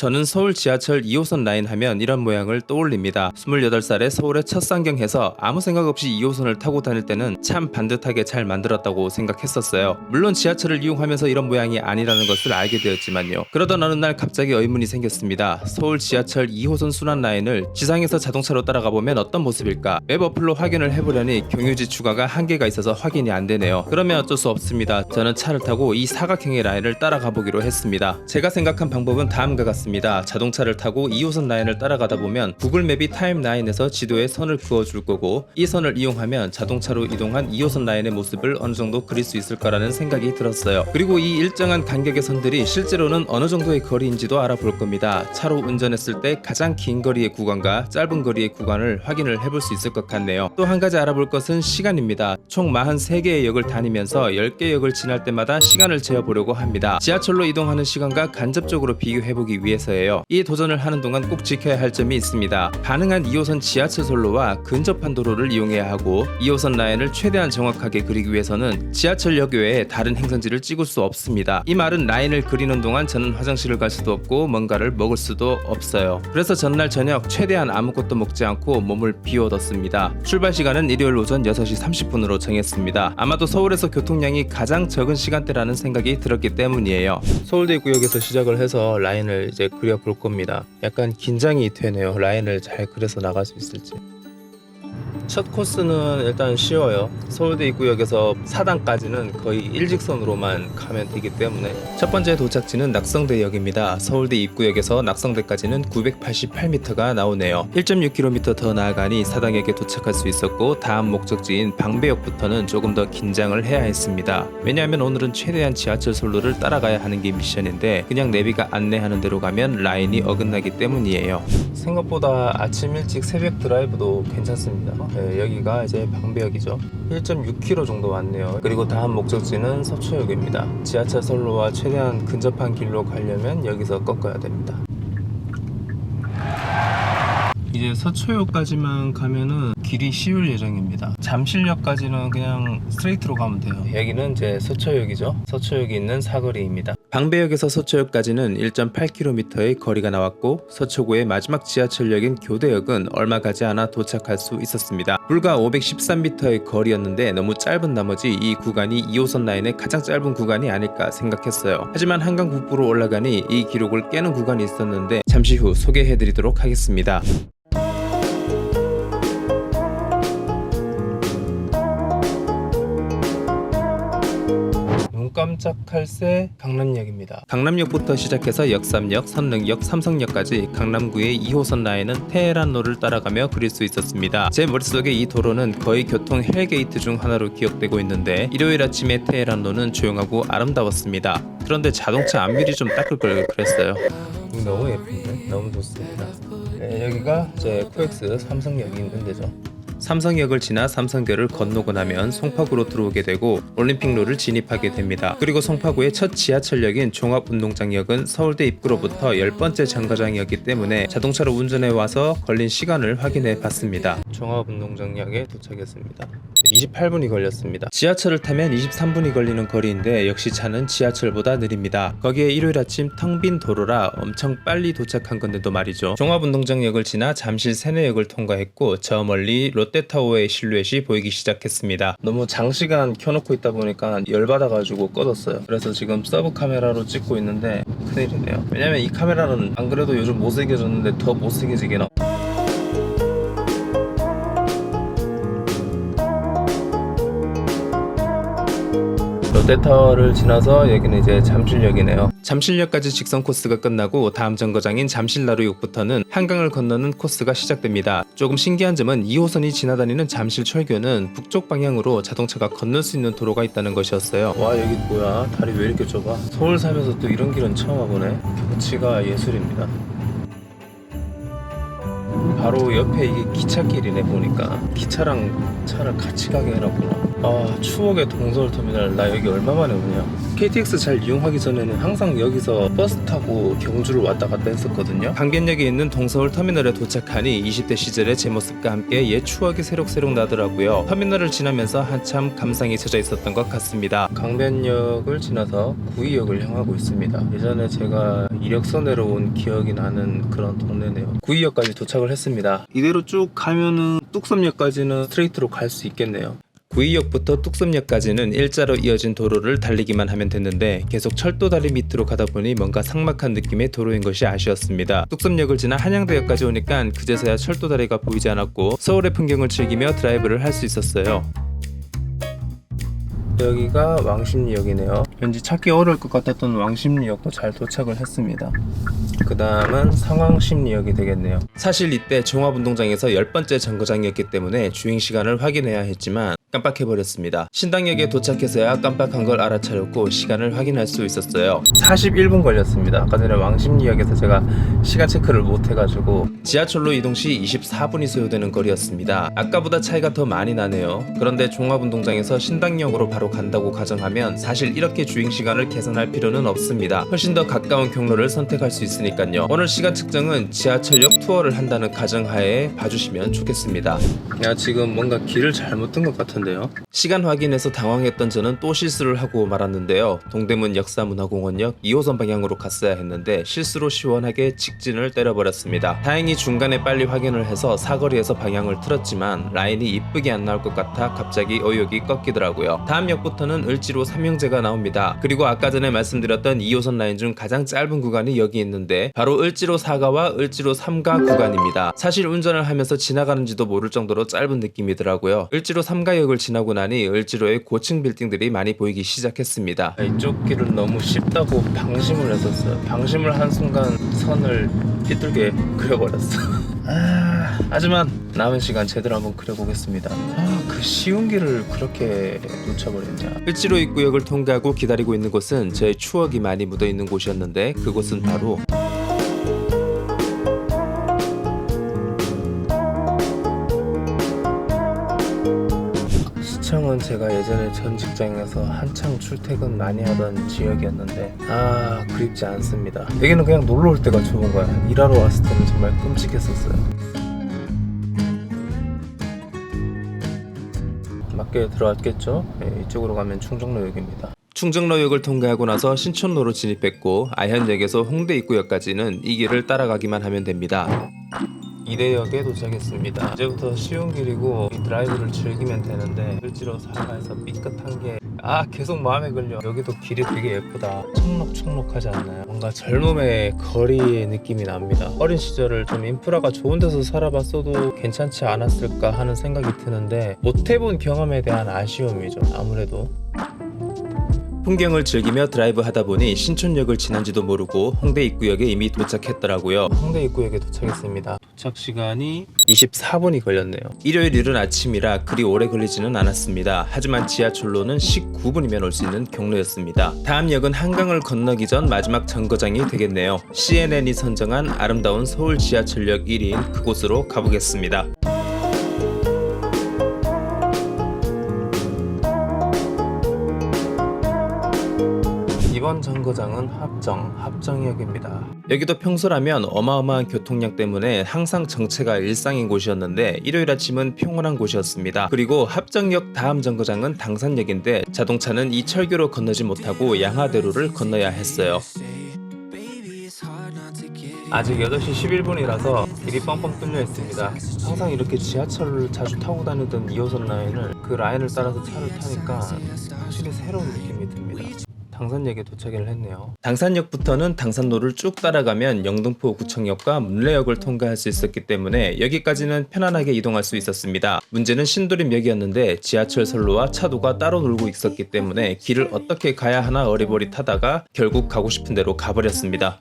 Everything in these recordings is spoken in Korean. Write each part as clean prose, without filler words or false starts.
저는 서울 지하철 2호선 라인 하면 이런 모양을 떠올립니다. 28살에 서울에 첫 상경해서 아무 생각 없이 2호선을 타고 다닐 때는 참 반듯하게 잘 만들었다고 생각했었어요. 물론 지하철을 이용하면서 이런 모양이 아니라는 것을 알게 되었지만요. 그러던 어느 날 갑자기 의문이 생겼습니다. 서울 지하철 2호선 순환 라인을 지상에서 자동차로 따라가 보면 어떤 모습일까? 웹 어플로 확인을 해보려니 경유지 추가가 한계가 있어서 확인이 안 되네요. 그러면 어쩔 수 없습니다. 저는 차를 타고 이 사각형의 라인을 따라가 보기로 했습니다. 제가 생각한 방법은 다음과 같습니다. 자동차를 타고 2호선 라인을 따라가다 보면 구글맵이 타임라인에서 지도에 선을 그어줄 거고, 이 선을 이용하면 자동차로 이동한 2호선 라인의 모습을 어느 정도 그릴 수 있을 거라는 생각이 들었어요. 그리고 이 일정한 간격의 선들이 실제로는 어느 정도의 거리인지도 알아볼 겁니다. 차로 운전했을 때 가장 긴 거리의 구간과 짧은 거리의 구간을 확인을 해볼 수 있을 것 같네요. 또 한 가지 알아볼 것은 시간입니다. 총 43개의 역을 다니면서 10개 역을 지날 때마다 시간을 재어보려고 합니다. 지하철로 이동하는 시간과 간접적으로 비교해보기 위해서예요. 이 도전을 하는 동안 꼭 지켜야 할 점이 있습니다. 가능한 2호선 지하철 선로와 근접한 도로를 이용해야 하고, 2호선 라인을 최대한 정확하게 그리기 위해서는 지하철역 외에 다른 행선지를 찍을 수 없습니다. 이 말은 라인을 그리는 동안 저는 화장실을 갈 수도 없고 뭔가를 먹을 수도 없어요. 그래서 전날 저녁 최대한 아무것도 먹지 않고 몸을 비워뒀습니다. 출발 시간은 일요일 오전 6시 30분으로 정했습니다. 아마도 서울에서 교통량이 가장 적은 시간대라는 생각이 들었기 때문이에요. 서울대 입구역에서 시작을 해서 라인을 이제 그려볼 겁니다. 약간 긴장이 되네요. 라인을 잘 그려서 나갈 수 있을지. 첫 코스는 일단 쉬워요. 서울대 입구역에서 사당까지는 거의 일직선으로만 가면 되기 때문에. 첫 번째 도착지는 낙성대역입니다. 서울대 입구역에서 낙성대까지는 988m가 나오네요. 1.6km 더 나아가니 사당역에 도착할 수 있었고, 다음 목적지인 방배역부터는 조금 더 긴장을 해야 했습니다. 왜냐하면 오늘은 최대한 지하철 선로를 따라가야 하는 게 미션인데, 그냥 내비가 안내하는 대로 가면 라인이 어긋나기 때문이에요. 생각보다 아침 일찍 새벽 드라이브도 괜찮습니다. 네, 여기가 이제 방배역이죠. 1.6km 정도 왔네요. 그리고 다음 목적지는 서초역입니다. 지하철 선로와 최대한 근접한 길로 가려면 여기서 꺾어야 됩니다. 이제 서초역까지만 가면은 길이 쉬울 예정입니다. 잠실역까지는 그냥 스트레이트로 가면 돼요. 여기는 이제 서초역이죠. 서초역이 있는 사거리입니다. 방배역에서 서초역까지는 1.8km의 거리가 나왔고, 서초구의 마지막 지하철역인 교대역은 얼마 가지 않아 도착할 수 있었습니다. 불과 513m의 거리였는데 너무 짧은 나머지 이 구간이 2호선 라인의 가장 짧은 구간이 아닐까 생각했어요. 하지만 한강 북부로 올라가니 이 기록을 깨는 구간이 있었는데 잠시 후 소개해드리도록 하겠습니다. 깜짝할 새 강남역입니다. 강남역부터 시작해서 역삼역, 선릉역, 삼성역까지 강남구의 2호선 라인은 테헤란로를 따라가며 그릴 수 있었습니다. 제 머릿속에 이 도로는 거의 교통 헬게이트 중 하나로 기억되고 있는데, 일요일 아침에 테헤란로는 조용하고 아름다웠습니다. 그런데 자동차 앞미리 좀 닦을 걸 그랬어요. 너무 예쁜데? 너무 좋습니다. 네, 여기가 제 코엑스 삼성역이 있는 데죠. 삼성역을 지나 삼성교를 건너고 나면 송파구로 들어오게 되고 올림픽로를 진입하게 됩니다. 그리고 송파구의 첫 지하철역인 종합운동장역은 서울대 입구로부터 10번째 정거장이었기 때문에 자동차로 운전해 와서 걸린 시간을 확인해 봤습니다. 종합운동장역에 도착했습니다. 28분이 걸렸습니다. 지하철을 타면 23분이 걸리는 거리인데 역시 차는 지하철보다 느립니다. 거기에 일요일 아침 텅 빈 도로라 엄청 빨리 도착한 건데도 말이죠. 종합운동장역을 지나 잠실 세내역을 통과했고, 저 멀리 롯데타워의 실루엣이 보이기 시작했습니다. 너무 장시간 켜놓고 있다 보니까 열받아가지고 꺼뒀어요. 그래서 지금 서브 카메라로 찍고 있는데 큰일이네요. 왜냐면 이 카메라는 안 그래도 요즘 못쓰게졌는데 더 못쓰게지게 나와. 롯데타워를 지나서 여기는 이제 잠실역이네요. 잠실역까지 직선 코스가 끝나고 다음 정거장인 잠실나루역부터는 한강을 건너는 코스가 시작됩니다. 조금 신기한 점은 2호선이 지나다니는 잠실철교는 북쪽 방향으로 자동차가 건널 수 있는 도로가 있다는 것이었어요. 와, 여기 뭐야? 다리 왜 이렇게 좁아? 서울 살면서 또 이런 길은 처음 와보네. 경치가 예술입니다. 바로 옆에 이게 기찻길이네. 보니까 기차랑 차를 같이 가게 해놨구나. 아, 추억의 동서울터미널. 나 여기 얼마 만에 오냐. KTX 잘 이용하기 전에는 항상 여기서 버스 타고 경주를 왔다 갔다 했었거든요. 강변역에 있는 동서울터미널에 도착하니 20대 시절의 제 모습과 함께 옛 추억이 새록새록 나더라고요. 터미널을 지나면서 한참 감상이 젖어 있었던 것 같습니다. 강변역을 지나서 구의역을 향하고 있습니다. 예전에 제가 이력서내러 온 기억이 나는 그런 동네네요. 구의역까지 도착을 했습니다. 이대로 쭉 가면은 뚝섬역까지는 스트레이트로 갈 수 있겠네요. 구의역부터 뚝섬역까지는 일자로 이어진 도로를 달리기만 하면 됐는데 계속 철도 다리 밑으로 가다 보니 뭔가 삭막한 느낌의 도로인 것이 아쉬웠습니다. 뚝섬역을 지나 한양대역까지 오니까 그제서야 철도 다리가 보이지 않았고 서울의 풍경을 즐기며 드라이브를 할 수 있었어요. 여기가 왕십리역이네요. 왠지 찾기 어려울 것 같았던 왕십리역도 잘 도착을 했습니다. 그 다음은 상황십리역이 되겠네요. 사실 이때 종합운동장에서 10번째 정거장이었기 때문에 주행시간을 확인해야 했지만 깜빡해버렸습니다. 신당역에 도착해서야 깜빡한 걸 알아차렸고 시간을 확인할 수 있었어요. 41분 걸렸습니다. 아까 전에 왕십리역에서 제가 시간 체크를 못해가지고 지하철로 이동 시 24분이 소요되는 거리였습니다. 아까보다 차이가 더 많이 나네요. 그런데 종합운동장에서 신당역으로 바로 간다고 가정하면 사실 이렇게 주행시간을 계산할 필요는 없습니다. 훨씬 더 가까운 경로를 선택할 수 있으니까요. 오늘 시간 측정은 지하철역 투어를 한다는 가정하에 봐주시면 좋겠습니다. 야, 지금 뭔가 길을 잘못 든 것 같은데 시간 확인해서 당황했던 저는 또 실수를 하고 말았는데요. 동대문 역사문화공원역 2호선 방향으로 갔어야 했는데 실수로 시원하게 직진을 때려버렸습니다. 다행히 중간에 빨리 확인을 해서 사거리에서 방향을 틀었지만 라인이 이쁘게 안 나올 것 같아 갑자기 의욕이 꺾이더라고요. 다음 역부터는 을지로 삼형제가 나옵니다. 그리고 아까 전에 말씀드렸던 2호선 라인 중 가장 짧은 구간이 여기 있는데 바로 을지로 4가와 을지로 3가 구간입니다. 사실 운전을 하면서 지나가는지도 모를 정도로 짧은 느낌이더라고요. 을지로 3가역을 지나고 나니 을지로의 고층 빌딩들이 많이 보이기 시작했습니다. 이쪽 길은 너무 쉽다고 방심을 했었어요. 방심을 한 순간 선을 삐뚤게 그려버렸어. 하지만 남은 시간 제대로 한번 그려보겠습니다. 그 쉬운 길을 그렇게 놓쳐버렸냐. 을지로 입구역을 통과하고 기다리고 있는 곳은 저의 추억이 많이 묻어있는 곳이었는데 그곳은 바로 시청은 제가 예전에 전 직장에서 한창 출퇴근 많이 하던 지역이었는데 그립지 않습니다. 여기는 그냥 놀러 올 때가 좋은 거야. 일하러 왔을 때는 정말 끔찍했었어요. 맞게 들어왔겠죠? 네, 이쪽으로 가면 충정로역입니다. 충정로역을 통과하고 나서 신촌로로 진입했고 아현역에서 홍대 입구역까지는 이 길을 따라가기만 하면 됩니다. 이대역에 도착했습니다. 이제부터 쉬운 길이고 이 드라이브를 즐기면 되는데 을지로 4가에서 삐끗한 게 계속 마음에 걸려. 여기도 길이 되게 예쁘다. 촉록촉록하지 않나요? 뭔가 젊음의 거리의 느낌이 납니다. 어린 시절을 좀 인프라가 좋은 데서 살아봤어도 괜찮지 않았을까 하는 생각이 드는데 못해본 경험에 대한 아쉬움이죠. 아무래도 풍경을 즐기며 드라이브 하다 보니 신촌역을 지난지도 모르고 홍대 입구역에 이미 도착했더라고요. 홍대 입구역에 도착했습니다. 도착 시간이 24분이 걸렸네요. 일요일 이른 아침이라 그리 오래 걸리지는 않았습니다. 하지만 지하철로는 19분이면 올 수 있는 경로였습니다. 다음 역은 한강을 건너기 전 마지막 정거장이 되겠네요. CNN이 선정한 아름다운 서울 지하철역 1위인 그곳으로 가보겠습니다. 이번 정거장은 합정역입니다. 여기도 평소라면 어마어마한 교통량 때문에 항상 정체가 일상인 곳이었는데 일요일 아침은 평온한 곳이었습니다. 그리고 합정역 다음 정거장은 당산역인데 자동차는 이 철교로 건너지 못하고 양화대로를 건너야 했어요. 아직 8시 11분이라서 길이 뻥뻥 뚫려 있습니다. 항상 이렇게 지하철을 자주 타고 다니던 2호선 라인을 그 라인을 따라서 차를 타니까 확실히 새로운 느낌이 듭니다. 당산역에 도착을 했네요. 당산역부터는 당산로를 쭉 따라가면 영등포 구청역과 문례역을 통과할 수 있었기 때문에 여기까지는 편안하게 이동할 수 있었습니다. 문제는 신도림역이었는데 지하철 선로와 차도가 따로 놀고 있었기 때문에 길을 어떻게 가야 하나 어리버리타다가 결국 가고 싶은 대로 가버렸습니다.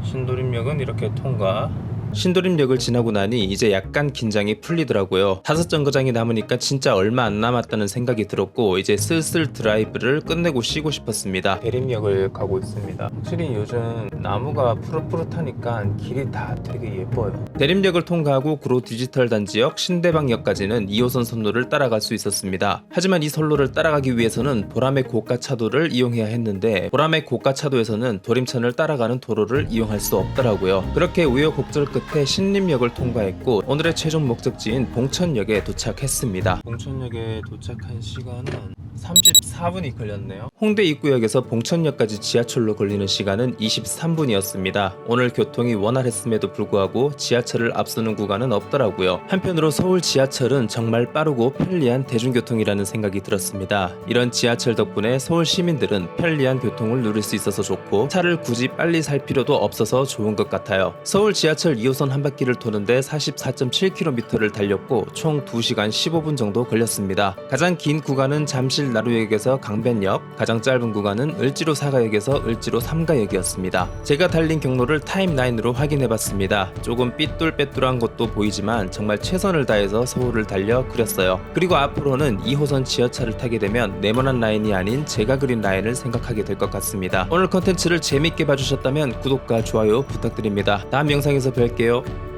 신도림역은 이렇게 통과. 신도림역을 지나고 나니 이제 약간 긴장이 풀리더라고요. 5정거장이 남으니까 진짜 얼마 안 남았다는 생각이 들었고 이제 슬슬 드라이브를 끝내고 쉬고 싶었습니다. 대림역을 가고 있습니다. 확실히 요즘 나무가 푸릇푸릇하니까 길이 다 되게 예뻐요. 대림역을 통과하고 구로 디지털 단지역 신대방역까지는 2호선 선로를 따라갈 수 있었습니다. 하지만 이 선로를 따라가기 위해서는 보라매 고가차도를 이용해야 했는데 보라매 고가차도에서는 도림천을 따라가는 도로를 이용할 수 없더라고요. 그렇게 우여곡절 끝에 신림역을 통과했고 오늘의 최종 목적지인 봉천역에 도착했습니다. 봉천역에 도착한 시간은 34분이 걸렸네요. 홍대 입구역에서 봉천역까지 지하철로 걸리는 시간은 23분이었습니다. 오늘 교통이 원활했음에도 불구하고 지하철을 앞서는 구간은 없더라고요. 한편으로 서울 지하철은 정말 빠르고 편리한 대중교통이라는 생각이 들었습니다. 이런 지하철 덕분에 서울 시민들은 편리한 교통을 누릴 수 있어서 좋고 차를 굳이 빨리 살 필요도 없어서 좋은 것 같아요. 서울 지하철 2호선 한 바퀴를 도는데 44.7km를 달렸고 총 2시간 15분 정도 걸렸습니다. 가장 긴 구간은 잠실 나루역에서 강변역, 가장 짧은 구간은 을지로 4가역에서 을지로 3가역이었습니다. 제가 달린 경로를 타임라인으로 확인해봤습니다. 조금 삐뚤빼뚤한 것도 보이지만 정말 최선을 다해서 서울을 달려 그렸어요. 그리고 앞으로는 2호선 지하철을 타게 되면 네모난 라인이 아닌 제가 그린 라인을 생각하게 될 것 같습니다. 오늘 컨텐츠를 재밌게 봐주셨다면 구독과 좋아요 부탁드립니다. 다음 영상에서 뵐게요.